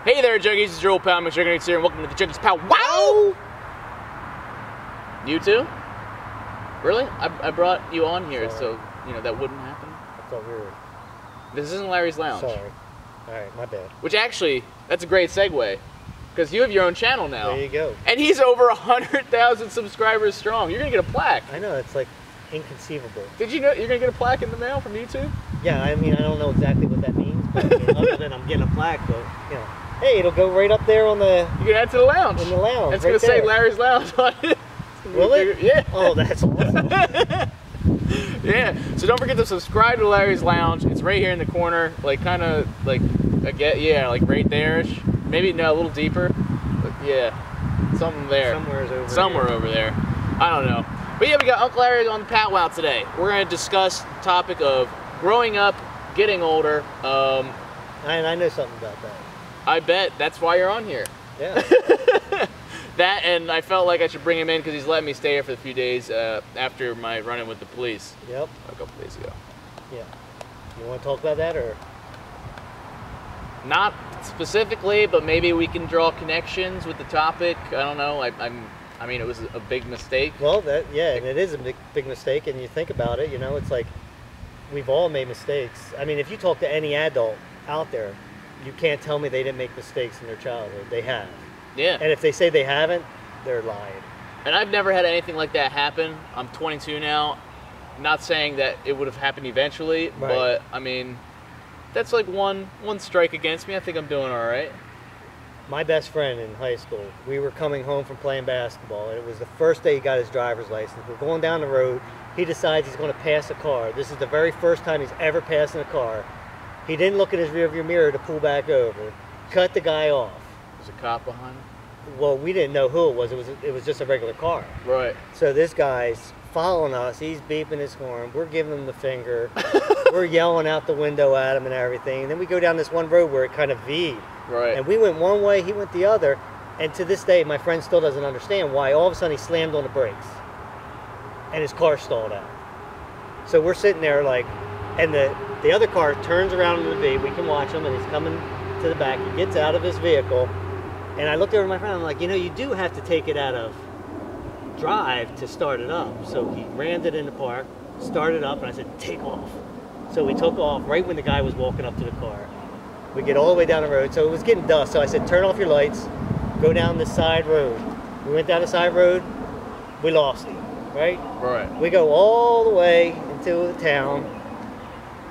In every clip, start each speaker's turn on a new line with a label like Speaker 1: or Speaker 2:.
Speaker 1: Hey there, Juggies. It's your old pal, McJuggerNuggets here, and welcome to the Juggies Powwow! You too? Really? I brought you on here, so, you know, that wouldn't happen.
Speaker 2: I thought we were...
Speaker 1: This isn't Larry's Lounge.
Speaker 2: Sorry. Alright, my bad.
Speaker 1: Which actually, that's a great segue, because you have your own channel now.
Speaker 2: There you go.
Speaker 1: And he's over 100,000 subscribers strong. You're going to get a plaque.
Speaker 2: I know, it's like inconceivable.
Speaker 1: Did you know you're going to get a plaque in the mail from YouTube?
Speaker 2: Yeah, I mean, I don't know exactly what that means, but I mean, other than I'm getting a plaque, but, you know. Hey, it'll go right up there on the...
Speaker 1: You can add to the lounge.
Speaker 2: In the lounge,
Speaker 1: it's going to say Larry's Lounge on it.
Speaker 2: Will it?
Speaker 1: Yeah.
Speaker 2: Oh, that's awesome.
Speaker 1: Yeah. So don't forget to subscribe to Larry's Lounge. It's right here in the corner, like kind of like like right there-ish. Maybe no, a little deeper. But yeah, something there. Somewhere over there. I don't know. But yeah, we got Uncle Larry on the powwow today. We're going to discuss the topic of growing up, getting older.
Speaker 2: And I know something about that.
Speaker 1: I bet that's why you're on here.
Speaker 2: Yeah.
Speaker 1: That, and I felt like I should bring him in because he's letting me stay here for a few days after my run-in with the police.
Speaker 2: Yep.
Speaker 1: A couple days ago.
Speaker 2: Yeah. You want to talk about that, or?
Speaker 1: Not specifically, but maybe we can draw connections with the topic. I don't know. I mean, it was a big mistake.
Speaker 2: Well, and it is a big mistake, and you think about it, you know, it's like we've all made mistakes. I mean, if you talk to any adult out there, you can't tell me they didn't make mistakes in their childhood. They have.
Speaker 1: Yeah.
Speaker 2: And if they say they haven't, they're lying.
Speaker 1: And I've never had anything like that happen. I'm 22 now. Not saying that it would have happened eventually,
Speaker 2: right.
Speaker 1: But I mean, that's like one strike against me. I think I'm doing all right.
Speaker 2: My best friend in high school, we were coming home from playing basketball, and it was the first day he got his driver's license. We're going down the road. He decides he's going to pass a car. This is the very first time he's ever passing a car. He didn't look in his rearview mirror to pull back over. Cut the guy off.
Speaker 1: There's a cop behind him?
Speaker 2: Well, we didn't know who it was. It was just a regular car.
Speaker 1: Right.
Speaker 2: So this guy's following us. He's beeping his horn. We're giving him the finger. We're yelling out the window at him and everything. And then we go down this one road where it kind of V'd.
Speaker 1: Right.
Speaker 2: And we went one way, he went the other. And to this day, my friend still doesn't understand why all of a sudden he slammed on the brakes. And his car stalled out. So we're sitting there like, and the other car turns around in the V. We can watch him, and he's coming to the back. He gets out of his vehicle. And I looked over at my friend, I'm like, you know, you do have to take it out of drive to start it up. So he rammed it in the park, started up, and I said, take off. So we took off right when the guy was walking up to the car. We get all the way down the road. So it was getting dusk. So I said, turn off your lights, go down this side road. We went down the side road, we lost him, right?
Speaker 1: Right.
Speaker 2: We go all the way into the town.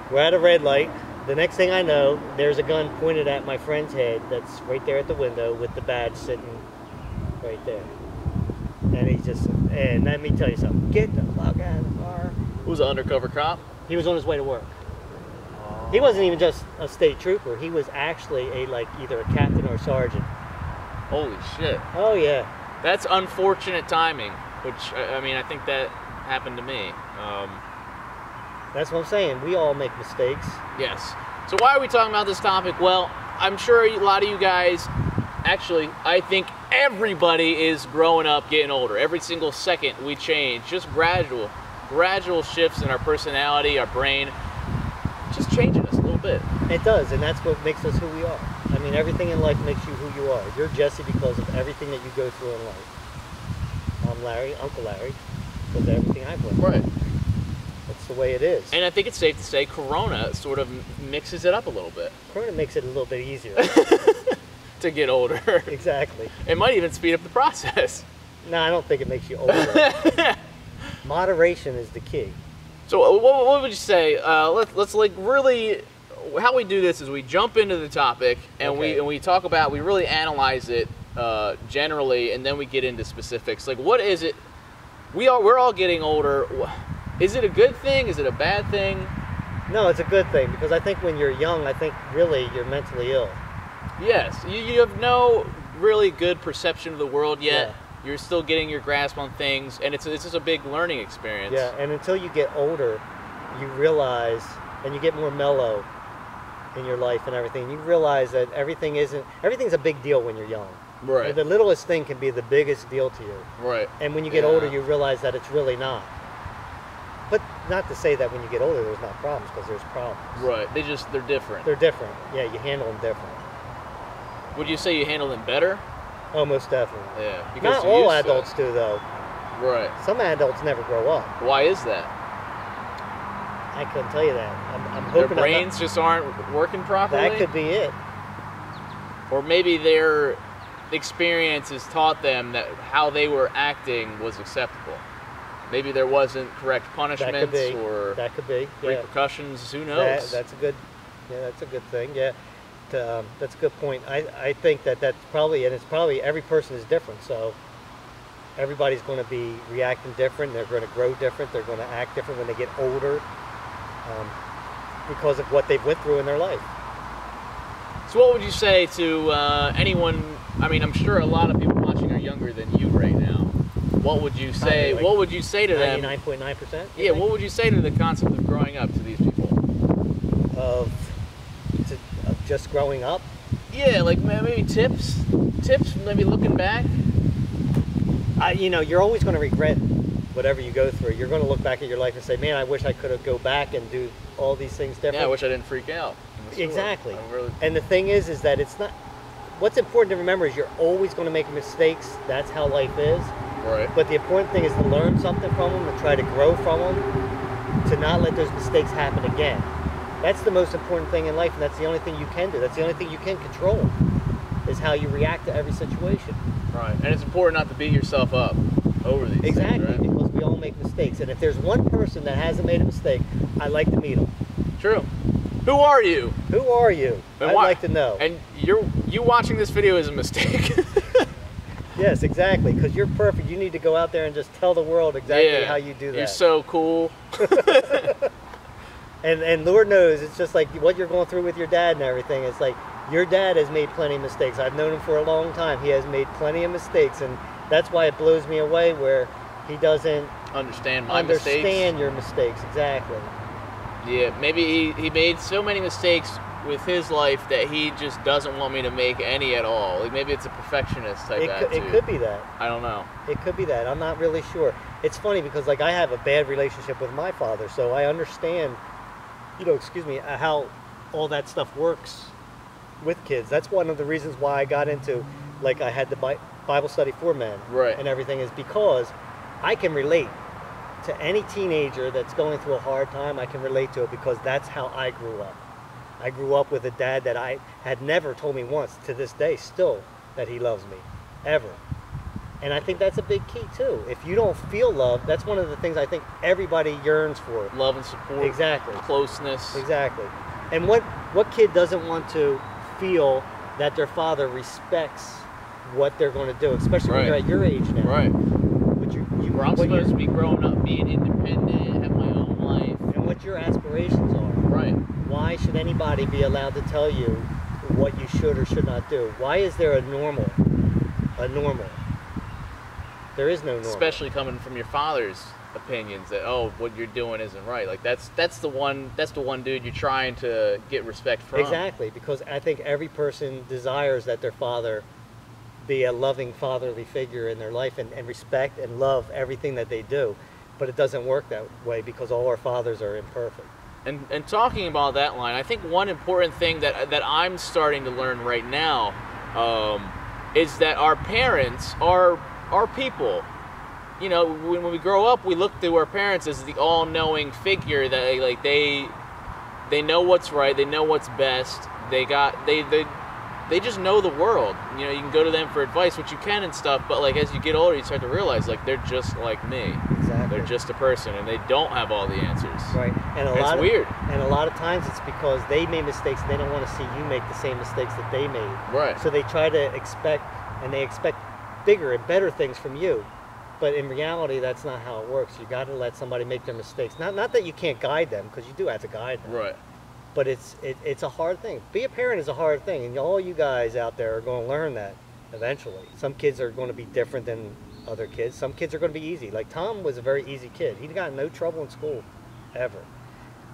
Speaker 2: We're at a red light. The next thing I know, there's a gun pointed at my friend's head that's right there at the window with the badge sitting right there. And he just, and let me tell you something, get the fuck out of the car.
Speaker 1: Who was an undercover cop?
Speaker 2: He was on his way to work. He wasn't even just a state trooper. He was actually either a captain or a sergeant.
Speaker 1: Holy shit.
Speaker 2: Oh, yeah.
Speaker 1: That's unfortunate timing, which, I mean, I think that happened to me.
Speaker 2: That's what I'm saying. We all make mistakes.
Speaker 1: Yes. So why are we talking about this topic? Well, I'm sure a lot of you guys, actually, I think everybody is growing up, getting older. Every single second we change. Just gradual shifts in our personality, our brain, just changing us a little bit.
Speaker 2: It does, and that's what makes us who we are. I mean, everything in life makes you who you are. You're Jesse because of everything that you go through in life. I'm Larry, Uncle Larry, because of everything I've went through.
Speaker 1: Right.
Speaker 2: That's the way it is.
Speaker 1: And I think it's safe to say Corona sort of mixes it up a little bit.
Speaker 2: Corona makes it a little bit easier.
Speaker 1: To get older.
Speaker 2: Exactly.
Speaker 1: It might even speed up the process.
Speaker 2: No, I don't think it makes you older. Moderation is the key.
Speaker 1: So what would you say? Let's like really, how we do this is we jump into the topic and
Speaker 2: okay.
Speaker 1: we talk about, we really analyze it generally, and then we get into specifics. Like, what is it? We're all getting older. Is it a good thing? Is it a bad thing?
Speaker 2: No, it's a good thing, because I think when you're young, I think really you're mentally ill.
Speaker 1: Yes, you have no really good perception of the world yet.
Speaker 2: Yeah.
Speaker 1: You're still getting your grasp on things, and it's just a big learning experience.
Speaker 2: Yeah, and until you get older, you realize, and you get more mellow in your life and everything, you realize that everything's a big deal when you're young.
Speaker 1: Right.
Speaker 2: The littlest thing can be the biggest deal to you.
Speaker 1: Right.
Speaker 2: And when you get older, you realize that it's really not. But not to say that when you get older there's not problems, because there's problems.
Speaker 1: Right. They're different.
Speaker 2: They're different. Yeah, you handle them different.
Speaker 1: Would you say you handle them better?
Speaker 2: Almost definitely.
Speaker 1: Yeah.
Speaker 2: Not all adults do, though.
Speaker 1: Right.
Speaker 2: Some adults never grow up.
Speaker 1: Why is that?
Speaker 2: I couldn't tell you that. I'm hoping
Speaker 1: their brains just aren't working properly?
Speaker 2: That could be it.
Speaker 1: Or maybe their experiences taught them that how they were acting was acceptable. Maybe there wasn't correct punishments or repercussions. Who knows?
Speaker 2: That's a good thing. Yeah, that's a good point. I think that's probably, and it's probably every person is different. So everybody's going to be reacting different. They're going to grow different. They're going to act different when they get older, because of what they've went through in their life.
Speaker 1: So what would you say to anyone? I mean, I'm sure a lot of people watching are younger than you right now. What would you say?
Speaker 2: Like
Speaker 1: what would you say to them?
Speaker 2: 99.9%.
Speaker 1: Yeah. What would you say to the concept of growing up to these people?
Speaker 2: Of just growing up.
Speaker 1: Yeah, like maybe tips. Maybe looking back.
Speaker 2: You know, you're always going to regret whatever you go through. You're going to look back at your life and say, "Man, I wish I could have go back and do all these things different."
Speaker 1: Yeah, I wish I didn't freak out.
Speaker 2: Exactly. And the thing is that it's not. What's important to remember is you're always going to make mistakes. That's how life is.
Speaker 1: Right.
Speaker 2: But the important thing is to learn something from them, to try to grow from them, to not let those mistakes happen again. That's the most important thing in life, and that's the only thing you can do. That's the only thing you can control, is how you react to every situation.
Speaker 1: Right. And it's important not to beat yourself up over these things, right?
Speaker 2: Because we all make mistakes. And if there's one person that hasn't made a mistake, I'd like to meet them.
Speaker 1: True. Who are you?
Speaker 2: Who are you? I'd like to know.
Speaker 1: And you watching this video is a mistake.
Speaker 2: Yes, exactly. Because you're perfect. You need to go out there and just tell the world exactly how you do that.
Speaker 1: You're so cool.
Speaker 2: And Lord knows, it's just like what you're going through with your dad and everything. It's like your dad has made plenty of mistakes. I've known him for a long time. He has made plenty of mistakes, and that's why it blows me away where he doesn't
Speaker 1: understand
Speaker 2: your mistakes. Exactly.
Speaker 1: Yeah, maybe he made so many mistakes with his life that he just doesn't want me to make any at all. Like maybe it's a perfectionist type attitude.
Speaker 2: It could be that.
Speaker 1: I don't know.
Speaker 2: It could be that. I'm not really sure. It's funny because like I have a bad relationship with my father, so I understand, how all that stuff works with kids. That's one of the reasons why I got into, like I had the Bible study for men and everything, is because I can relate to any teenager that's going through a hard time. I can relate to it because that's how I grew up. I grew up with a dad that I had never told me once, to this day still, that he loves me, ever. And I think that's a big key too. If you don't feel love, that's one of the things I think everybody yearns for.
Speaker 1: Love and support.
Speaker 2: Exactly.
Speaker 1: Closeness.
Speaker 2: Exactly. And what kid doesn't want to feel that their father respects what they're going to do, especially when you're at your age now.
Speaker 1: Right.
Speaker 2: Where
Speaker 1: I'm supposed to be growing up, being independent, have my own life.
Speaker 2: And what your aspirations are.
Speaker 1: Right.
Speaker 2: Why should anybody be allowed to tell you what you should or should not do? Why is there a normal? There is no normal.
Speaker 1: Especially coming from your father's opinions that, oh, what you're doing isn't right. Like that's the one dude you're trying to get respect from.
Speaker 2: Exactly, because I think every person desires that their father be a loving fatherly figure in their life and respect and love everything that they do. But it doesn't work that way because all our fathers are imperfect.
Speaker 1: And talking about that line, I think one important thing that I'm starting to learn right now is that our parents are people. You know, when we grow up, we look to our parents as the all-knowing figure that like they know what's right, they know what's best. They just know the world. You know, you can go to them for advice, which you can and stuff, but like as you get older, you start to realize like they're just like me.
Speaker 2: Exactly.
Speaker 1: They're just a person, and they don't have all the answers.
Speaker 2: Right. And
Speaker 1: it's weird.
Speaker 2: And a lot of times it's because they made mistakes and they don't want to see you make the same mistakes that they made.
Speaker 1: Right.
Speaker 2: So they try to expect bigger and better things from you. But in reality, that's not how it works. You got to let somebody make their mistakes. Not that you can't guide them, because you do have to guide them.
Speaker 1: Right.
Speaker 2: But it's a hard thing. Be a parent is a hard thing, and all you guys out there are going to learn that eventually. Some kids are going to be different than other kids. Some kids are going to be easy. Like Tom was a very easy kid. He got no trouble in school, ever.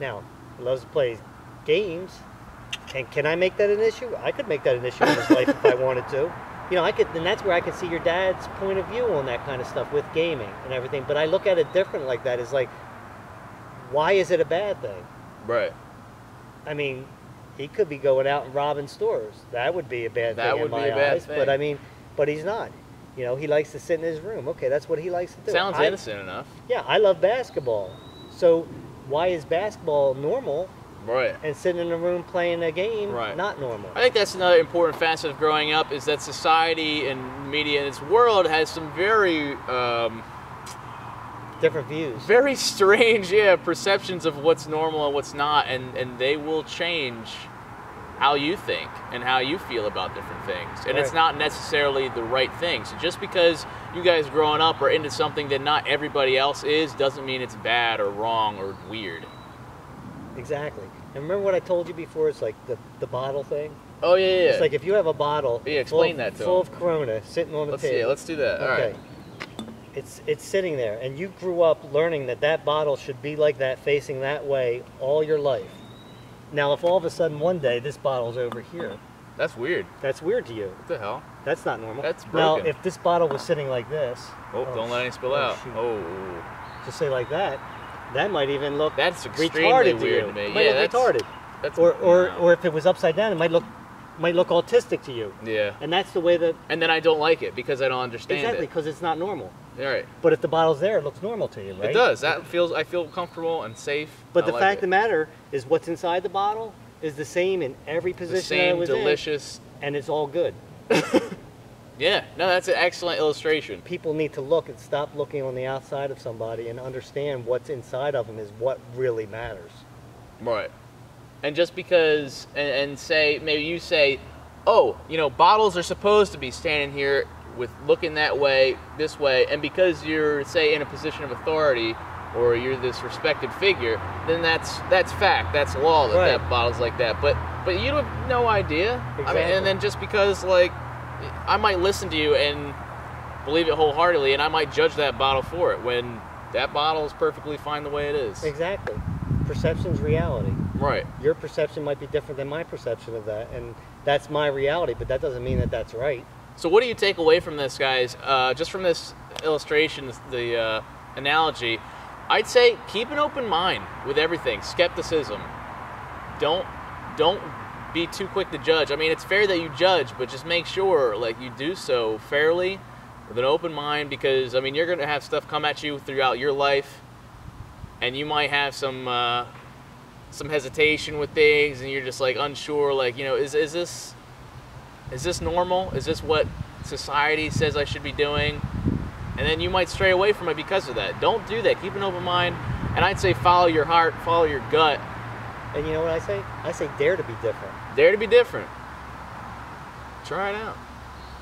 Speaker 2: Now, he loves to play games, and can I make that an issue? I could make that an issue in his life if I wanted to. You know, I could, and that's where I could see your dad's point of view on that kind of stuff with gaming and everything. But I look at it different like that. Is like, why is it a bad thing?
Speaker 1: Right.
Speaker 2: I mean, he could be going out and robbing stores. That would be a bad thing in my eyes. But I mean, but he's not. You know, he likes to sit in his room. Okay, that's what he likes to do.
Speaker 1: Sounds innocent enough.
Speaker 2: Yeah, I love basketball. So why is basketball normal?
Speaker 1: Right.
Speaker 2: And sitting in a room playing a game, not normal.
Speaker 1: I think that's another important facet of growing up, is that society and media in its world has some very
Speaker 2: different views.
Speaker 1: Very strange, perceptions of what's normal and what's not, and they will change how you think and how you feel about different things. And it's not necessarily the right thing. So just because you guys growing up are into something that not everybody else is, doesn't mean it's bad or wrong or weird.
Speaker 2: Exactly. And remember what I told you before? It's like the bottle thing.
Speaker 1: Oh yeah.
Speaker 2: It's like if you have a bottle full of Corona sitting on the table.
Speaker 1: Yeah, let's do that.
Speaker 2: Okay.
Speaker 1: All right.
Speaker 2: It's sitting there, and you grew up learning that bottle should be like that, facing that way all your life. Now, if all of a sudden one day this bottle's over here,
Speaker 1: that's weird.
Speaker 2: That's weird to you.
Speaker 1: What the hell?
Speaker 2: That's not normal.
Speaker 1: That's broken.
Speaker 2: Now, if this bottle was sitting like this,
Speaker 1: don't let any spill out.
Speaker 2: Shoot.
Speaker 1: Oh,
Speaker 2: just say like that. That might even look
Speaker 1: extremely
Speaker 2: retarded
Speaker 1: weird
Speaker 2: to
Speaker 1: me.
Speaker 2: It might look retarded.
Speaker 1: That's
Speaker 2: or if it was upside down, it might look autistic to you.
Speaker 1: Yeah.
Speaker 2: And that's the way that.
Speaker 1: And then I don't like it because I don't understand
Speaker 2: exactly, because it's not normal.
Speaker 1: All right.
Speaker 2: But if the bottle's there, it looks normal to you, right?
Speaker 1: It does. I feel comfortable and safe.
Speaker 2: But the fact of the matter is, what's inside the bottle is the same in every position that it was
Speaker 1: delicious.
Speaker 2: And it's all good.
Speaker 1: Yeah. No, that's an excellent illustration.
Speaker 2: People need to look and stop looking on the outside of somebody and understand what's inside of them is what really matters.
Speaker 1: Right. And just because, and say, maybe you say, oh, you know, bottles are supposed to be standing here with looking that way, this way, and because you're, say, in a position of authority, or you're this respected figure, then that's fact, that's law that that bottle's like that. But you have no idea.
Speaker 2: Exactly.
Speaker 1: I mean, and then just because, like, I might listen to you and believe it wholeheartedly, and I might judge that bottle for it, when that bottle is perfectly fine the way it is.
Speaker 2: Exactly. Perception's reality.
Speaker 1: Right.
Speaker 2: Your perception might be different than my perception of that, and that's my reality, but that doesn't mean that that's right.
Speaker 1: So what do you take away from this, guys? Just from this illustration, the analogy, I'd say keep an open mind with everything. Skepticism. Don't be too quick to judge. I mean, it's fair that you judge, but just make sure, like, you do so fairly with an open mind, because I mean, you're going to have stuff come at you throughout your life, and you might have some hesitation with things, and you're just like unsure, like, you know, is this normal? Is this what society says I should be doing? And then you might stray away from it because of that. Don't do that. Keep an open mind. And I'd say follow your heart, follow your gut.
Speaker 2: And you know what I say? I say dare to be different.
Speaker 1: Dare to be different. Try it out.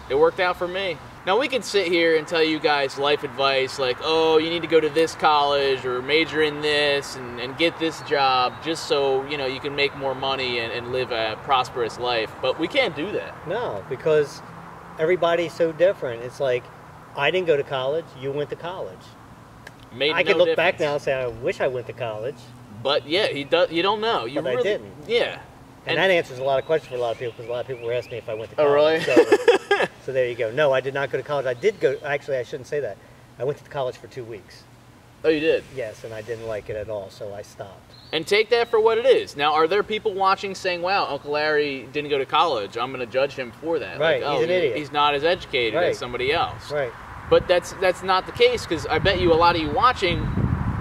Speaker 1: It worked out for me. Now, we can sit here and tell you guys life advice like, oh, you need to go to this college or major in this and get this job just so, you know, you can make more money and live a prosperous life. But we can't do that.
Speaker 2: No, because everybody's so different. It's like, I didn't go to college, you went to college. I can look back now and say, I wish I went to college.
Speaker 1: But yeah, you don't know.
Speaker 2: But I didn't.
Speaker 1: Yeah.
Speaker 2: And that answers a lot of questions for a lot of people, because a lot of people were asking me if I went to college.
Speaker 1: Oh, really?
Speaker 2: So there you go. No, I did not go to college. I did go, actually, I shouldn't say that. I went to college for 2 weeks.
Speaker 1: Oh, you did?
Speaker 2: Yes, and I didn't like it at all, so I stopped.
Speaker 1: And take that for what it is. Now, are there people watching saying, wow, Uncle Larry didn't go to college, I'm going to judge him for that?
Speaker 2: Right,
Speaker 1: like,
Speaker 2: he's an idiot.
Speaker 1: He's not as educated as somebody else.
Speaker 2: Right.
Speaker 1: But that's not the case, because I bet you a lot of you watching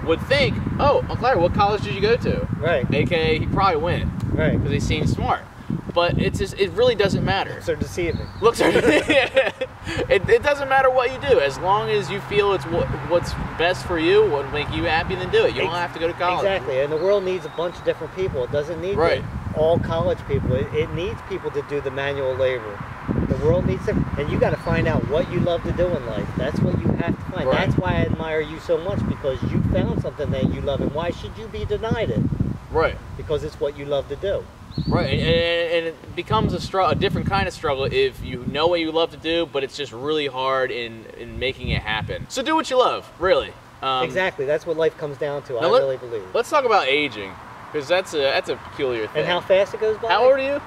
Speaker 1: would think, oh, Uncle Larry, what college did you go to?
Speaker 2: Right.
Speaker 1: AKA, he probably went.
Speaker 2: Right.
Speaker 1: Because he seems smart. But it's just, it really doesn't matter.
Speaker 2: Looks are deceiving.
Speaker 1: Looks are it doesn't matter what you do. As long as you feel it's what's best for you, what will make you happy, then do it. You don't have to go to college.
Speaker 2: Exactly. And the world needs a bunch of different people. It doesn't need all college people. It needs people to do the manual labor. The world needs them. And you got to find out what you love to do in life. That's what you have to find.
Speaker 1: Right.
Speaker 2: That's why I admire you so much, because you found something that you love. And why should you be denied it?
Speaker 1: Right.
Speaker 2: Because it's what you love to do.
Speaker 1: Right, and it becomes a different kind of struggle if you know what you love to do, but it's just really hard in making it happen. So do what you love, really.
Speaker 2: Exactly, that's what life comes down to, I really believe.
Speaker 1: Let's talk about aging, because that's a peculiar thing.
Speaker 2: And how fast it goes by?
Speaker 1: How old are you?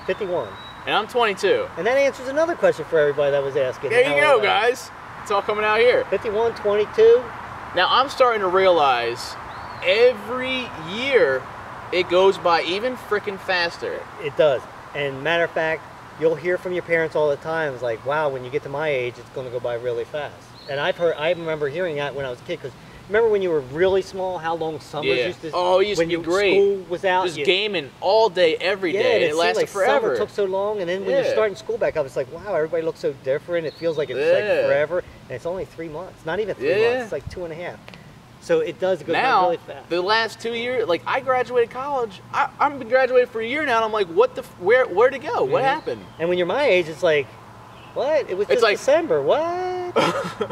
Speaker 2: 51.
Speaker 1: And I'm 22.
Speaker 2: And that answers another question for everybody that was asking.
Speaker 1: There you go, guys. It's all coming out here.
Speaker 2: 51, 22.
Speaker 1: Now, I'm starting to realize every year It goes by even freaking faster.
Speaker 2: It does. And matter of fact, you'll hear from your parents all the time. It's like, wow, when you get to my age, it's going to go by really fast. And I remember hearing that when I was a kid, because remember when you were really small, how long summers used to...
Speaker 1: Oh, it used to be great.
Speaker 2: School was out.
Speaker 1: Just gaming all day, every day.
Speaker 2: And
Speaker 1: it lasted
Speaker 2: like
Speaker 1: forever.
Speaker 2: Summer took so long, and then when you're starting school back up, it's like, wow, everybody looks so different. It feels like it's like forever, and it's only 3 months. Not even 3 months. It's like 2.5. So it does go by really fast.
Speaker 1: The last 2 years, like I graduated college. I've been graduated for a year now, and I'm like, what the? Where to go? What happened?
Speaker 2: And when you're my age, it's like, what? It was just like December. What?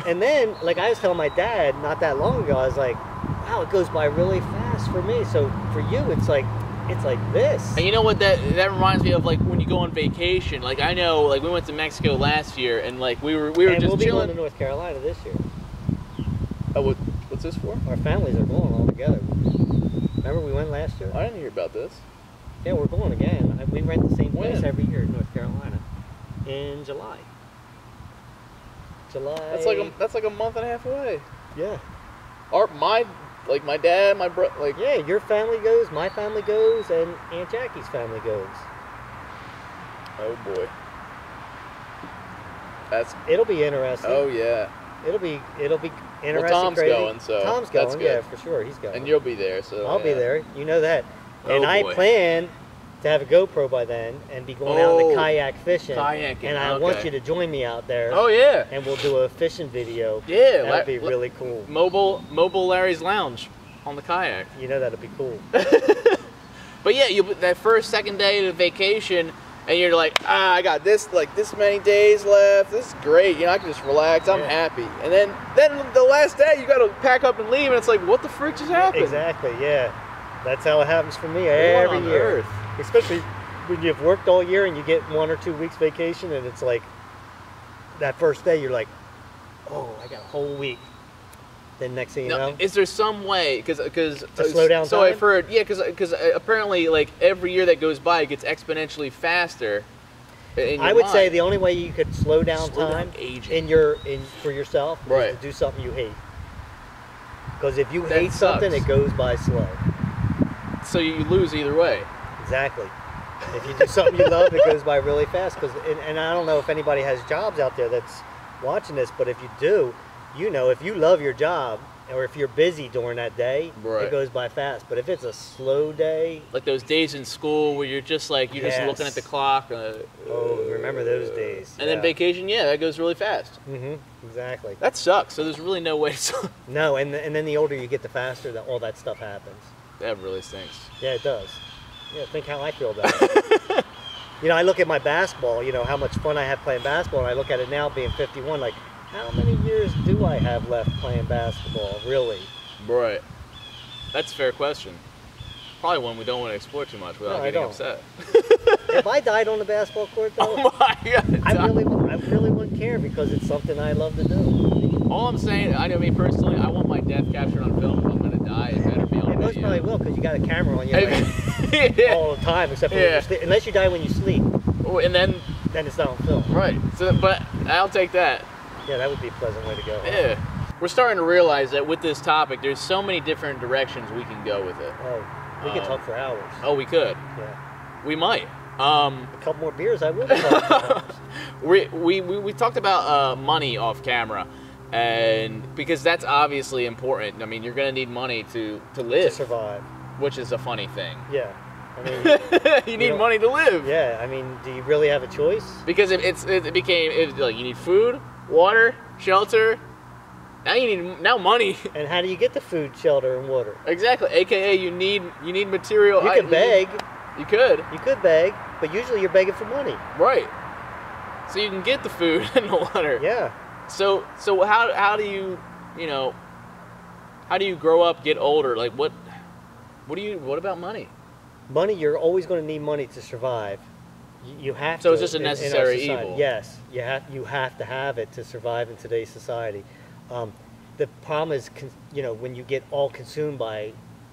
Speaker 2: And then, like I was telling my dad not that long ago, I was like, wow, it goes by really fast for me. So for you, it's like this.
Speaker 1: And you know what that reminds me of, like when you go on vacation. Like I know, like we went to Mexico last year, and like we were just
Speaker 2: we'll be
Speaker 1: chilling.
Speaker 2: going to North Carolina this year.
Speaker 1: Oh, what's this for?
Speaker 2: Our families are going all together. Remember we went last year?
Speaker 1: I didn't hear about this.
Speaker 2: Yeah, we're going again. We rent the same place every year in North Carolina in July.
Speaker 1: That's like a month and a half away.
Speaker 2: Yeah.
Speaker 1: My dad, my brother, like
Speaker 2: yeah, your family goes, my family goes, and Aunt Jackie's family goes.
Speaker 1: Oh boy.
Speaker 2: It'll be interesting.
Speaker 1: Oh yeah.
Speaker 2: It'll be interesting.
Speaker 1: Well, Tom's
Speaker 2: crazy.
Speaker 1: going, so
Speaker 2: Tom's
Speaker 1: that's
Speaker 2: going,
Speaker 1: good.
Speaker 2: yeah, for sure. He's going.
Speaker 1: And you'll be there, so
Speaker 2: I'll be there. You know that. And
Speaker 1: Oh,
Speaker 2: I
Speaker 1: boy.
Speaker 2: plan to have a GoPro by then and be going out in the kayak fishing.
Speaker 1: Kayaking,
Speaker 2: and I want you to join me out there.
Speaker 1: Oh yeah.
Speaker 2: And we'll do a fishing video.
Speaker 1: Yeah,
Speaker 2: that'd be really cool.
Speaker 1: Mobile Larry's Lounge on the kayak.
Speaker 2: You know that'd be cool.
Speaker 1: But yeah, that second day of the vacation, and you're like, I got this many days left. This is great. You know, I can just relax. I'm happy. And then the last day, you got to pack up and leave, and it's like, what the frick just happened?
Speaker 2: Exactly. Yeah, that's how it happens for me every year. Especially when you've worked all year and you get 1 or 2 weeks vacation, and it's like that first day, you're like, oh, I got a whole week. Then next thing you know,
Speaker 1: is there some way to
Speaker 2: slow down?
Speaker 1: So I've heard, because apparently, like every year that goes by, it gets exponentially faster.
Speaker 2: I would say the only way you could slow down time for yourself is to do something you hate. Because if you hate something, it goes by slow.
Speaker 1: So you lose either way.
Speaker 2: Exactly. If you do something you love, it goes by really fast. And I don't know if anybody has jobs out there that's watching this, but if you do, you know, if you love your job, or if you're busy during that day, it goes by fast. But if it's a slow day,
Speaker 1: like those days in school where you're just like just looking at the clock.
Speaker 2: Remember those days?
Speaker 1: And then vacation, that goes really fast.
Speaker 2: Exactly.
Speaker 1: That sucks. So there's really no way to.
Speaker 2: No, and then the older you get, the faster that all that stuff happens.
Speaker 1: That really stinks.
Speaker 2: Yeah, it does. Yeah, think how I feel about it. You know, I look at my basketball. You know how much fun I had playing basketball, and I look at it now, being 51, like. How many years do I have left playing basketball, really?
Speaker 1: Right. That's a fair question. Probably one we don't want to explore too much without getting upset.
Speaker 2: If I died on the basketball court, though,
Speaker 1: oh my God,
Speaker 2: I really wouldn't care because it's something I love to do.
Speaker 1: All I'm saying, I mean personally, I want my death captured on film. If I'm going to die, it better be on video.
Speaker 2: Most probably will because you got a camera on you all the time, except for unless you die when you sleep.
Speaker 1: Oh, and then
Speaker 2: it's not on film.
Speaker 1: Right. So, but I'll take that.
Speaker 2: Yeah, that would be a pleasant way to go.
Speaker 1: Yeah. We're starting to realize that with this topic, there's so many different directions we can go with it.
Speaker 2: Oh, we could talk for hours.
Speaker 1: Oh, we could.
Speaker 2: Yeah.
Speaker 1: We might.
Speaker 2: A couple more beers, I will talk for hours.
Speaker 1: We talked about money off camera, and because that's obviously important. I mean, you're going to need money to live.
Speaker 2: To survive.
Speaker 1: Which is a funny thing.
Speaker 2: Yeah. I mean,
Speaker 1: you need money to live.
Speaker 2: Yeah, I mean, do you really have a choice?
Speaker 1: Because it became like you need food, water, shelter. Now you need money.
Speaker 2: And how do you get the food, shelter, and water?
Speaker 1: Exactly. AKA you need material.
Speaker 2: You can beg.
Speaker 1: You could.
Speaker 2: You could beg, but usually you're begging for money.
Speaker 1: Right. So you can get the food and the water.
Speaker 2: Yeah.
Speaker 1: So how do you how do you grow up, get older? Like what about money?
Speaker 2: Money, you're always going to need money to survive. You have to.
Speaker 1: So it's just a necessary evil.
Speaker 2: Yes, you have to have it to survive in today's society. The problem is, when you get all consumed by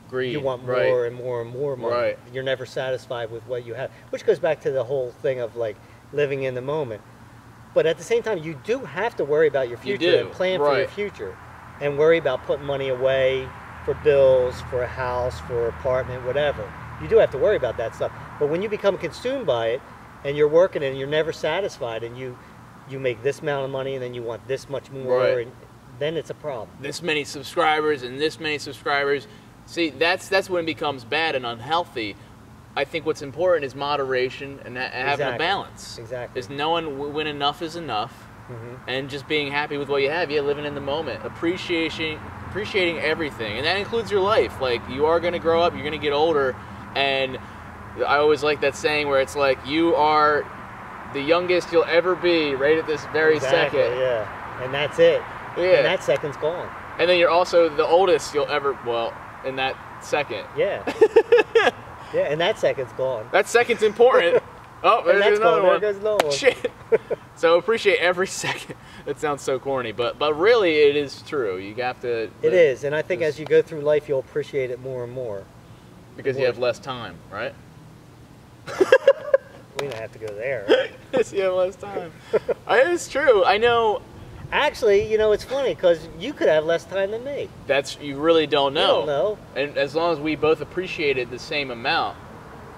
Speaker 2: greed, you want more and more and more money.
Speaker 1: Right.
Speaker 2: You're never satisfied with what you have, which goes back to the whole thing of like living in the moment. But at the same time, you do have to worry about your future and plan for your future, and worry about putting money away for bills, for a house, for an apartment, whatever. You do have to worry about that stuff. But when you become consumed by it, and you're working and you're never satisfied, and you make this amount of money, and then you want this much more,
Speaker 1: Right.
Speaker 2: and then it's a problem.
Speaker 1: This many subscribers and this many subscribers. See, that's when it becomes bad and unhealthy. I think what's important is moderation and having a balance.
Speaker 2: Exactly.
Speaker 1: Is knowing when enough is enough, and just being happy with what you have. Yeah, living in the moment, appreciating everything, and that includes your life. Like, you are going to grow up, you're going to get older, and I always like that saying where it's like, you are the youngest you'll ever be right at this very second.
Speaker 2: Yeah, and that's it.
Speaker 1: Yeah.
Speaker 2: And that second's gone.
Speaker 1: And then you're also the oldest you'll ever, well, in that second.
Speaker 2: Yeah. Yeah, and that second's gone.
Speaker 1: That second's important. Oh, there's another one.
Speaker 2: There goes another one.
Speaker 1: Shit. So appreciate every second. That sounds so corny, but really it is true. You have to.
Speaker 2: It is, and I think as you go through life, you'll appreciate it more and more.
Speaker 1: Because you have less time, right?
Speaker 2: We don't have to go there.
Speaker 1: Yes, you have less time. It's true. I know.
Speaker 2: Actually, you know, it's funny because you could have less time than me.
Speaker 1: You really don't know.
Speaker 2: You don't know.
Speaker 1: And as long as we both appreciate it the same amount,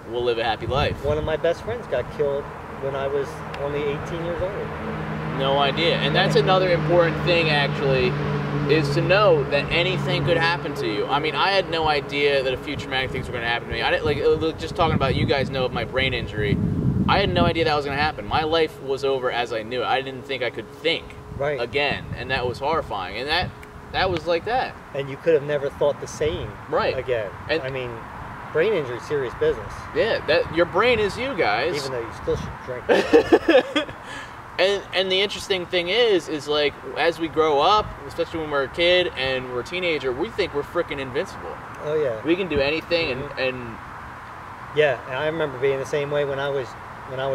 Speaker 1: we'll live a happy life.
Speaker 2: One of my best friends got killed when I was only 18 years old.
Speaker 1: No idea. And that's another important thing, actually, is to know that anything could happen to you. I mean, I had no idea that a few traumatic things were going to happen to me. I didn't, like, just talking about, you guys know of my brain injury. I had no idea that was going to happen. My life was over as I knew it. I didn't think I could think again, and that was horrifying. And that was like that.
Speaker 2: And you could have never thought the same again.
Speaker 1: And,
Speaker 2: I mean, brain injury is serious business.
Speaker 1: Yeah, your brain is you guys.
Speaker 2: Even though you still should drink.
Speaker 1: And the interesting thing is like, as we grow up, especially when we're a kid and we're a teenager, we think we're freaking invincible.
Speaker 2: Oh yeah.
Speaker 1: We can do anything, and
Speaker 2: yeah, and I remember being the same way when I was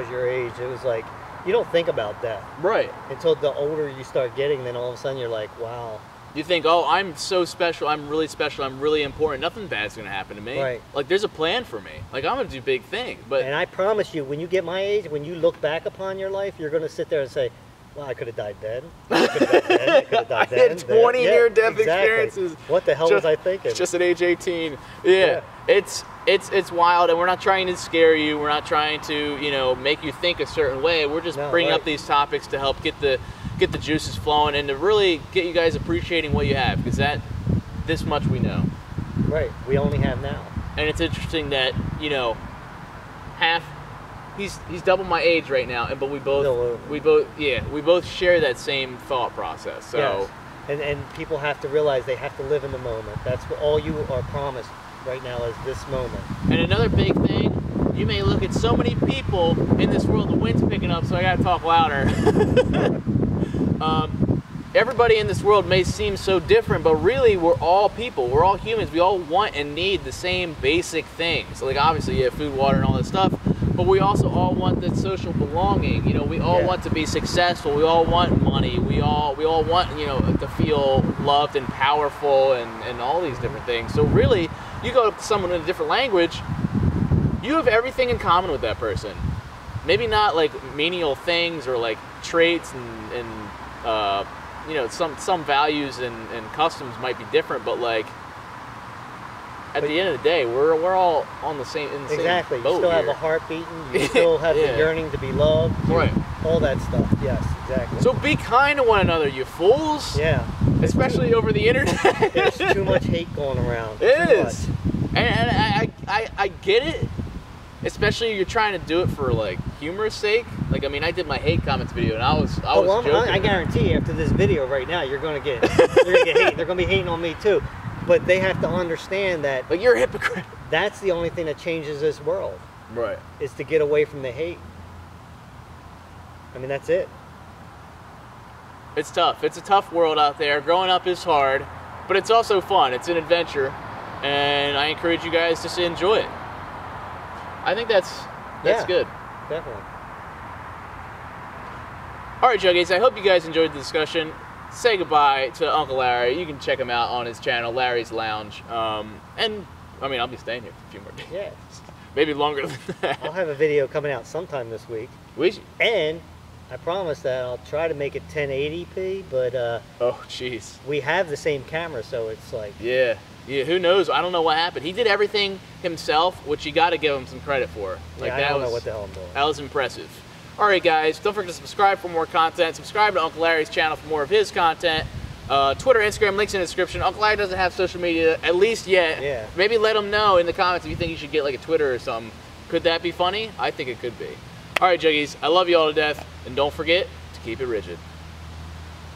Speaker 2: your age. It was like, you don't think about that.
Speaker 1: Right.
Speaker 2: Until the older you start getting, then all of a sudden you're like, wow.
Speaker 1: You think, oh, I'm so special, I'm really important, nothing bad's gonna happen to me.
Speaker 2: Right.
Speaker 1: Like, there's a plan for me. Like, I'm gonna do big things. But
Speaker 2: and I promise you, when you get my age, when you look back upon your life, you're gonna sit there and say, well, I could have died then. I could have died then. I could have died then.
Speaker 1: I had 20 near-death experiences.
Speaker 2: What the hell was I thinking?
Speaker 1: Just at age 18. Yeah. It's wild, and we're not trying to scare you. We're not trying to, you know, make you think a certain way. We're just bringing up these topics to help get the juices flowing and to really get you guys appreciating what you have, because this much we know.
Speaker 2: Right. We only have now.
Speaker 1: And it's interesting that, you know, he's double my age right now, but we both share that same thought process. So
Speaker 2: yes. And people have to realize they have to live in the moment. That's what all you are promised right now is this moment.
Speaker 1: And another big thing, you may look at so many people in this world, the wind's picking up, so I gotta talk louder. Everybody in this world may seem so different, but really we're all people, we're all humans. We all want and need the same basic things. Like, obviously you have food, water, and all that stuff, but we also all want that social belonging. You know, we all want to be successful. We all want money. We all want, you know, to feel loved and powerful and all these different things. So really, you go up to someone in a different language, you have everything in common with that person. Maybe not like menial things or like traits and you know, some values and customs might be different, but like at the end of the day, we're all on the same boat.
Speaker 2: Exactly. You still have a heart beating. You still have the yearning to be loved.
Speaker 1: Right.
Speaker 2: All that stuff. Yes, exactly.
Speaker 1: So be kind to one another, you fools.
Speaker 2: Yeah.
Speaker 1: Especially over the internet.
Speaker 2: There's too much hate going around.
Speaker 1: It is. And I get it. Especially if you're trying to do it for like humor's sake. Like, I mean, I did my hate comments video and I was joking.
Speaker 2: I guarantee you, after this video right now, you're gonna get hate. They're gonna be hating on me too. But they have to understand that,
Speaker 1: like, you're a hypocrite.
Speaker 2: That's the only thing that changes this world.
Speaker 1: Right.
Speaker 2: Is to get away from the hate. I mean, that's it.
Speaker 1: It's tough. It's a tough world out there. Growing up is hard, but it's also fun. It's an adventure, and I encourage you guys just to enjoy it. I think that's good.
Speaker 2: Definitely.
Speaker 1: All right, Juggies, I hope you guys enjoyed the discussion. Say goodbye to Uncle Larry. You can check him out on his channel, Larry's Lounge. And, I mean, I'll be staying here for a few more days.
Speaker 2: Yeah.
Speaker 1: Maybe longer than that.
Speaker 2: I'll have a video coming out sometime this week. And I promise that I'll try to make it 1080p, but
Speaker 1: oh, jeez.
Speaker 2: we have the same camera, so it's like...
Speaker 1: Yeah. Yeah, who knows? I don't know what happened. He did everything himself, which you got to give him some credit for. Like,
Speaker 2: yeah, I don't know what the hell I'm doing.
Speaker 1: That was impressive. All right, guys, don't forget to subscribe for more content. Subscribe to Uncle Larry's channel for more of his content. Twitter, Instagram, links in the description. Uncle Larry doesn't have social media, at least yet.
Speaker 2: Yeah.
Speaker 1: Maybe let him know in the comments if you think he should get like a Twitter or something. Could that be funny? I think it could be. All right, Juggies, I love you all to death, and don't forget to keep it rigid.